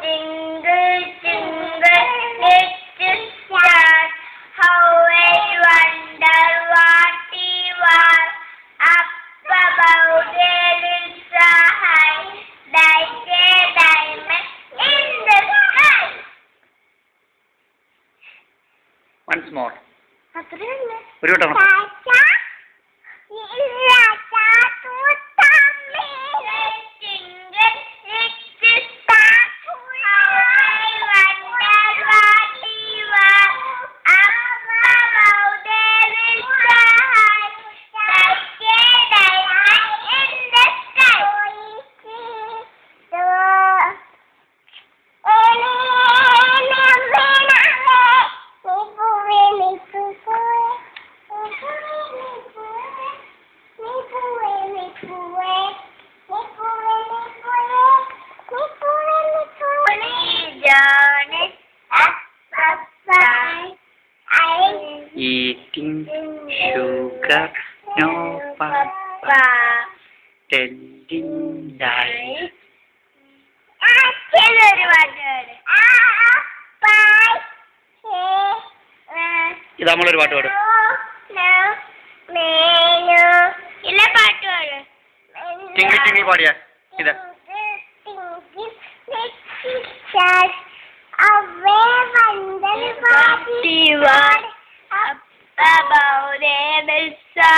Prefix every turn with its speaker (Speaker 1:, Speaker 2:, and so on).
Speaker 1: Jingle, jingle, little stars, how I wonder what he was. Up above there is a high, like a diamond in the sky.
Speaker 2: Once more.
Speaker 1: ഒരു വട്ടം. Eating sugar, no papa. Telling lies. ഇതാ നമ്മളൊരു പാട്ട് പാടും. Twinkle twinkle പാടിയാ ഇതാ. Above there is a